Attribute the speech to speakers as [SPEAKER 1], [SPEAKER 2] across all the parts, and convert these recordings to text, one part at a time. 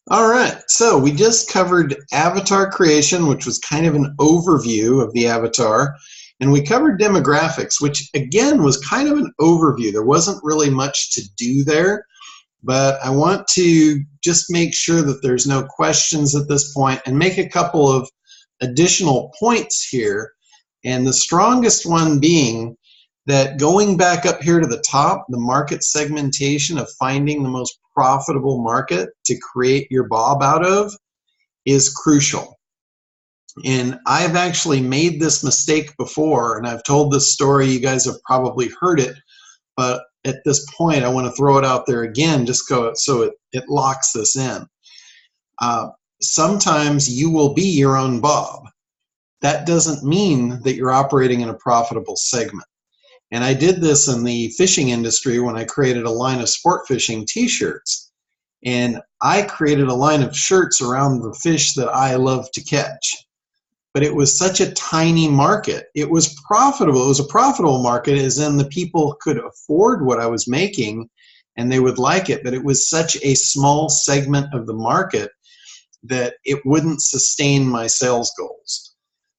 [SPEAKER 1] All right, so we just covered avatar creation, which was kind of an overview of the avatar, and we covered demographics, which again was kind of an overview. There wasn't really much to do there, but I want to just make sure that there's no questions at this point and make a couple of additional points here. And the strongest one being that going back up here to the top, the market segmentation of finding the most profitable market to create your bob out of is crucial. And I've actually made this mistake before, and I've told this story. You guys have probably heard it, but at this point, I want to throw it out there again, just so it locks this in. Sometimes you will be your own bob. That doesn't mean that you're operating in a profitable segment. And I did this in the fishing industry when I created a line of sport fishing t-shirts. And I created a line of shirts around the fish that I love to catch. But it was such a tiny market. It was profitable. It was a profitable market, as in the people could afford what I was making and they would like it. But it was such a small segment of the market that it wouldn't sustain my sales goals.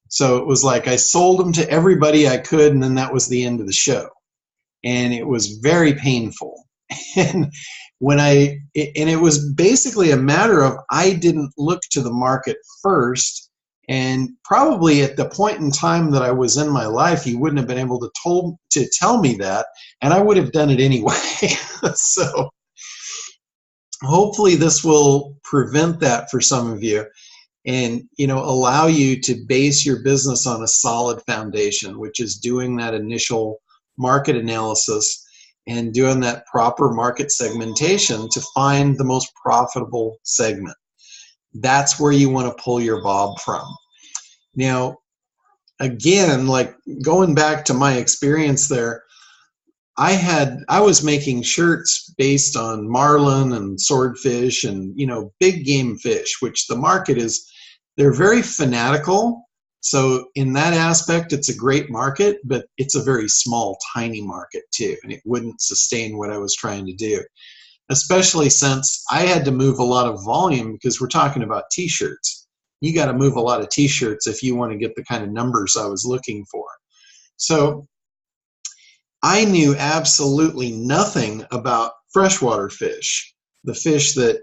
[SPEAKER 1] So it was like I sold them to everybody I could, and then that was the end of the show. And it was very painful. And it was basically a matter of I didn't look to the market first. And probably at the point in time that I was in my life, you wouldn't have been able to tell me that, and I would have done it anyway. So hopefully this will prevent that for some of you, and allow you to base your business on a solid foundation, which is doing that initial market analysis and doing that proper market segmentation to find the most profitable segment. That's where you want to pull your bob from. Now, again, like going back to my experience there, I was making shirts based on marlin and swordfish and big game fish, which the market is, they're very fanatical. So in that aspect, it's a great market, but it's a very small, tiny market too, and it wouldn't sustain what I was trying to do, especially since I had to move a lot of volume because we're talking about t-shirts. You got to move a lot of t-shirts if you want to get the kind of numbers I was looking for. So I knew absolutely nothing about freshwater fish, the fish that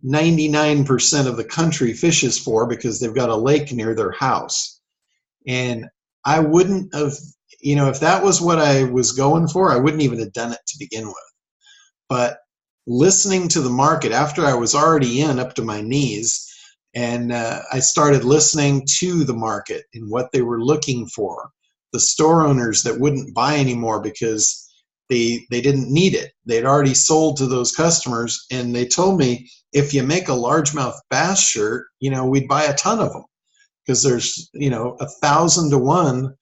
[SPEAKER 1] 99% of the country fishes for because they've got a lake near their house. And I wouldn't have, if that was what I was going for, I wouldn't even have done it to begin with. But listening to the market after I was already in up to my knees, and I started listening to the market and what they were looking for. The store owners that wouldn't buy anymore because they didn't need it. They'd already sold to those customers, and they told me, if you make a largemouth bass shirt, we'd buy a ton of them because there's 1,000 to 1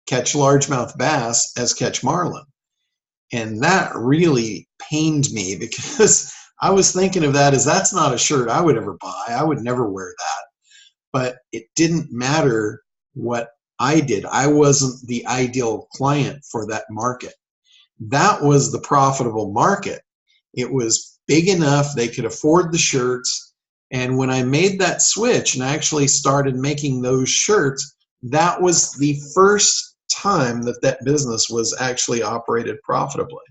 [SPEAKER 1] catch largemouth bass as catch marlin. And that really pained me because I was thinking of that as that's not a shirt I would ever buy. I would never wear that. But it didn't matter what I did. I wasn't the ideal client for that market. That was the profitable market. It was big enough they could afford the shirts. And when I made that switch and I actually started making those shirts, that was the first time that business was actually operated profitably.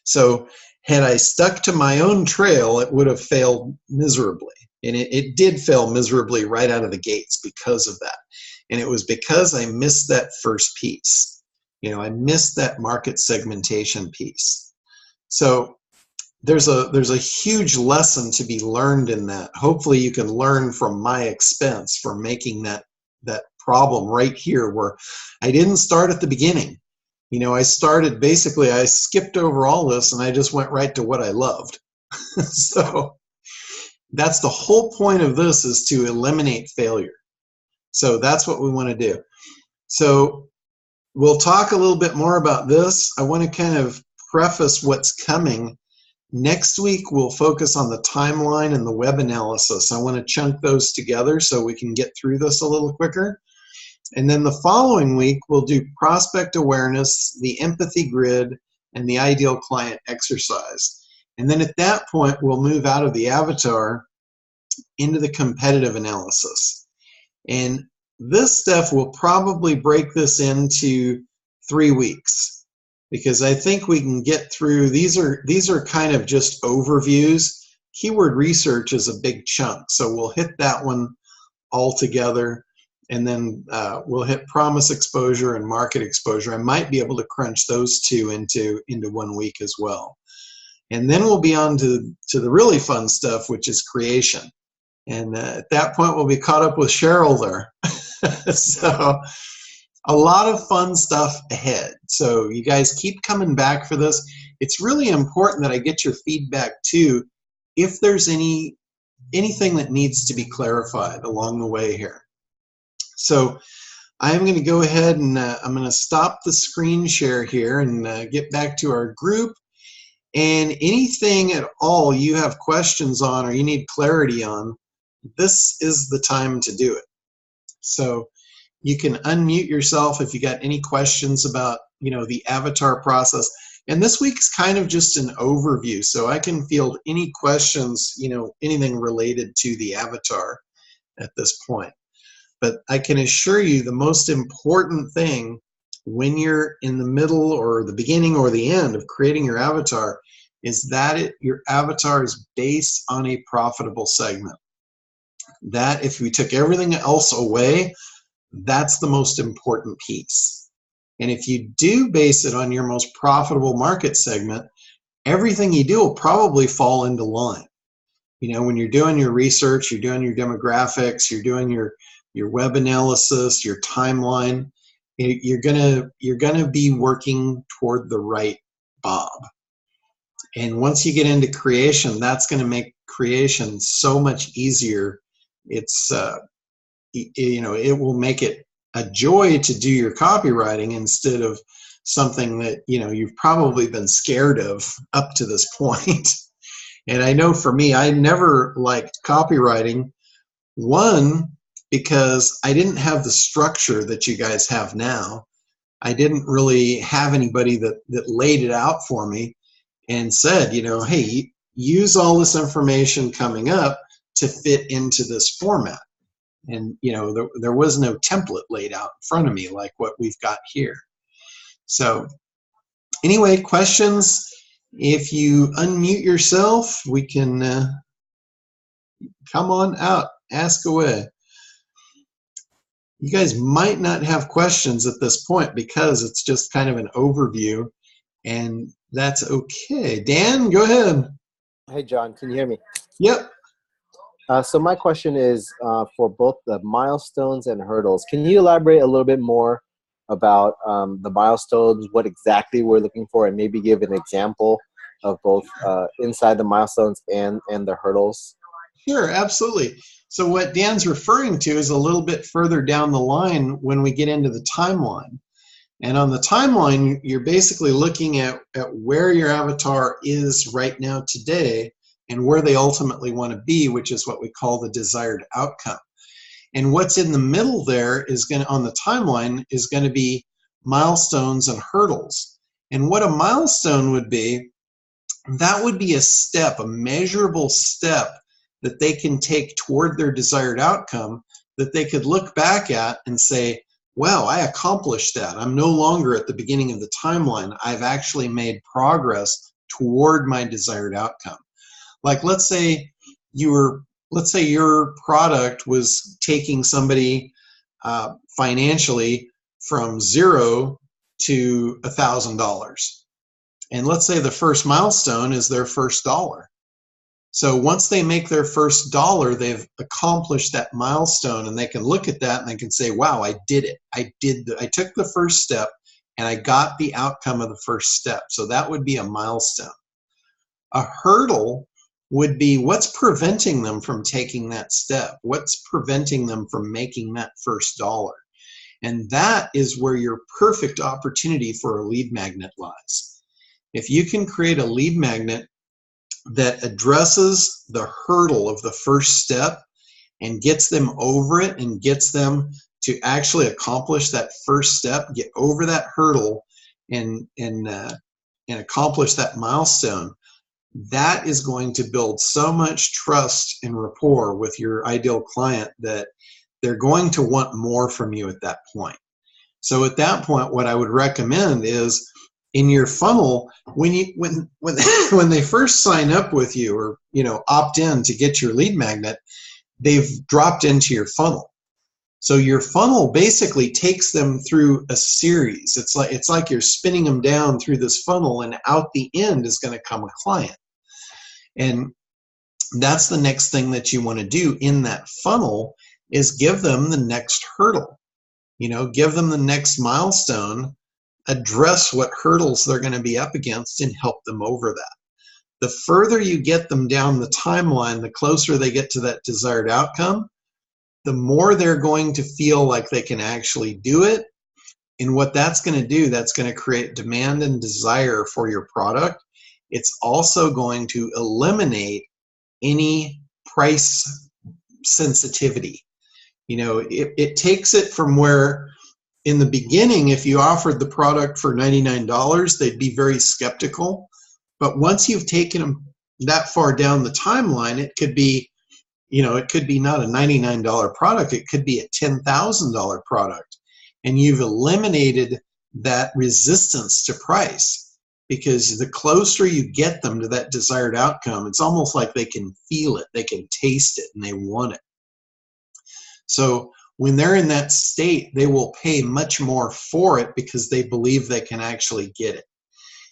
[SPEAKER 1] So had I stuck to my own trail, it would have failed miserably. And it did fail miserably right out of the gates because of that. And it was because I missed that first piece. I missed that market segmentation piece. So there's a huge lesson to be learned in that. Hopefully you can learn from my expense for making that problem right here where I didn't start at the beginning. I started, basically I skipped over all this and I just went right to what I loved. So that's the whole point of this, is to eliminate failure. So that's what we want to do. So we'll talk a little bit more about this. I want to kind of preface what's coming. Next week, we'll focus on the timeline and the web analysis. I want to chunk those together so we can get through this a little quicker. And then the following week, we'll do prospect awareness, the empathy grid, and the ideal client exercise. And then at that point, we'll move out of the avatar into the competitive analysis. And this stuff will probably break this into 3 weeks, because I think we can get through, these are kind of just overviews. Keyword research is a big chunk, so we'll hit that one all together, and then we'll hit promise exposure and market exposure. I might be able to crunch those two into 1 week as well. And then we'll be on to the really fun stuff, which is creation. And at that point, we'll be caught up with Cheryl there. So a lot of fun stuff ahead. So you guys keep coming back for this. It's really important that I get your feedback too, if there's anything that needs to be clarified along the way here. So I'm going to go ahead and I'm going to stop the screen share here and get back to our group. And anything at all you have questions on or you need clarity on, this is the time to do it. So you can unmute yourself if you got any questions about, the avatar process. And this week's kind of just an overview, so I can field any questions, anything related to the avatar at this point. But I can assure you the most important thing when you're in the middle or the beginning or the end of creating your avatar is that your avatar is based on a profitable segment. That if we took everything else away, that's the most important piece. And if you do base it on your most profitable market segment, everything you do will probably fall into line. When you're doing your research, you're doing your demographics, you're doing your web analysis, your timeline, you're gonna be working toward the right bob. And once you get into creation, that's going to make creation so much easier. It's it will make it a joy to do your copywriting instead of something that you've probably been scared of up to this point. And I know for me, I never liked copywriting. One, because I didn't have the structure that you guys have now. I didn't really have anybody that laid it out for me and said, hey, use all this information coming up to fit into this format. And, there was no template laid out in front of me like what we've got here. So anyway, questions? If you unmute yourself, we can come on out, ask away. You guys might not have questions at this point because it's just kind of an overview, and that's okay. Dan, go ahead.
[SPEAKER 2] Hey, John, can you hear me?
[SPEAKER 1] Yep.
[SPEAKER 2] So my question is for both the milestones and hurdles. Can you elaborate a little bit more about the milestones, what exactly we're looking for, and maybe give an example of both inside the milestones and the hurdles?
[SPEAKER 1] Sure, absolutely. So what Dan's referring to is a little bit further down the line when we get into the timeline. And on the timeline, you're basically looking at where your avatar is right now today and where they ultimately want to be, which is what we call the desired outcome. And what's in the middle there is on the timeline is going to be milestones and hurdles. And what a milestone would be, that would be a step, a measurable step that they can take toward their desired outcome that they could look back at and say, wow, I accomplished that. I'm no longer at the beginning of the timeline. I've actually made progress toward my desired outcome. Like let's say your product was taking somebody financially from $0 to $1,000. And let's say the first milestone is their first dollar. So once they make their first dollar, they've accomplished that milestone, and they can look at that and they can say, wow, I did it. I took the first step and I got the outcome of the first step. So that would be a milestone. A hurdle would be what's preventing them from taking that step? What's preventing them from making that first dollar? And that is where your perfect opportunity for a lead magnet lies. If you can create a lead magnet that addresses the hurdle of the first step and gets them over it and gets them to actually accomplish that first step, get over that hurdle and accomplish that milestone, that is going to build so much trust and rapport with your ideal client that they're going to want more from you at that point. So at that point, what I would recommend is in your funnel, when they first sign up with you, or opt in to get your lead magnet, they've dropped into your funnel. So your funnel basically takes them through a series. It's like you're spinning them down through this funnel, and out the end is going to come a client. And that's the next thing that you want to do in that funnel, is give them the next hurdle. Give them the next milestone, address what hurdles they're going to be up against, and help them over that. The further you get them down the timeline, the closer they get to that desired outcome, the more they're going to feel like they can actually do it. And what that's going to do, that's going to create demand and desire for your product. It's also going to eliminate any price sensitivity. It takes it from where in the beginning, if you offered the product for $99, they'd be very skeptical. But once you've taken them that far down the timeline, it could be, it could be not a $99 product, it could be a $10,000 product. And you've eliminated that resistance to price, because the closer you get them to that desired outcome, it's almost like they can feel it, they can taste it, and they want it. So when they're in that state, they will pay much more for it because they believe they can actually get it.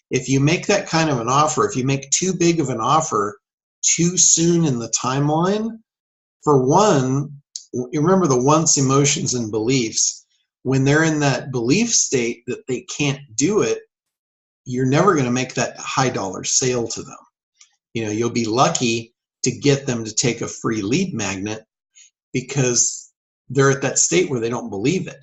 [SPEAKER 1] If you make that kind of an offer, if you make too big of an offer too soon in the timeline, for one, you remember the wants, emotions, and beliefs. When they're in that belief state that they can't do it, you're never going to make that high dollar sale to them. You'll be lucky to get them to take a free lead magnet because they're at that state where they don't believe it.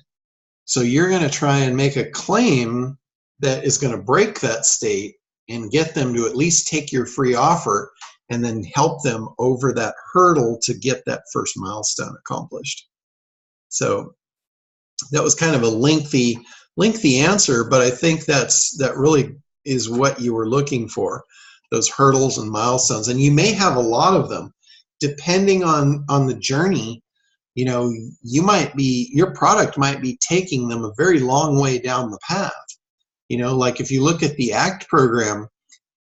[SPEAKER 1] So you're going to try and make a claim that is going to break that state and get them to at least take your free offer, and then help them over that hurdle to get that first milestone accomplished. So that was kind of a lengthy answer, but I think that really is what you were looking for, those hurdles and milestones. And you may have a lot of them depending on the journey. Your product might be taking them a very long way down the path. Like if you look at the ACT program,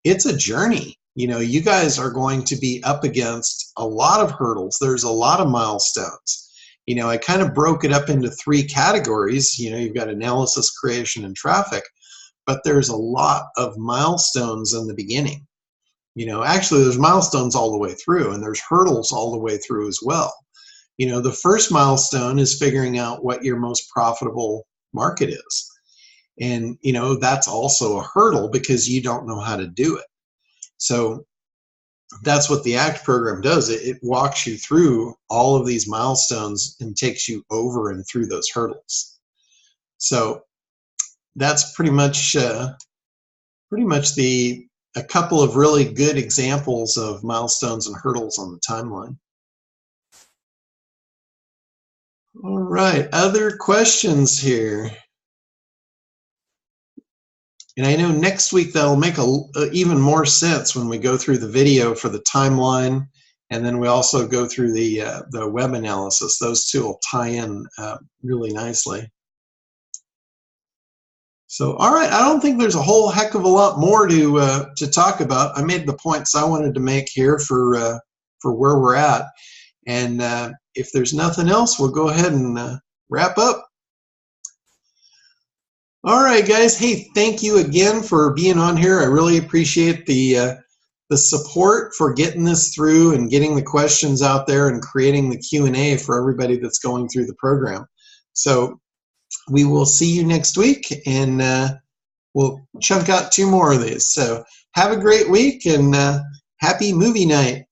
[SPEAKER 1] it's a journey. You guys are going to be up against a lot of hurdles. There's a lot of milestones. I kind of broke it up into 3 categories. You've got analysis, creation, and traffic, but there's a lot of milestones in the beginning. Actually, there's milestones all the way through, and there's hurdles all the way through as well. The first milestone is figuring out what your most profitable market is. And, that's also a hurdle because you don't know how to do it. So that's what the ACT program does. It walks you through all of these milestones and takes you over and through those hurdles. So that's pretty much a couple of really good examples of milestones and hurdles on the timeline. All right, other questions here? And I know next week that'll make even more sense when we go through the video for the timeline, and then we also go through the web analysis. Those two will tie in really nicely. So, all right, I don't think there's a whole heck of a lot more to talk about. I made the points I wanted to make here for where we're at, and if there's nothing else, we'll go ahead and wrap up. All right, guys. Hey, thank you again for being on here. I really appreciate the support for getting this through and getting the questions out there and creating the Q&A for everybody that's going through the program. So we will see you next week, and we'll chunk out 2 more of these. So have a great week, and happy movie night.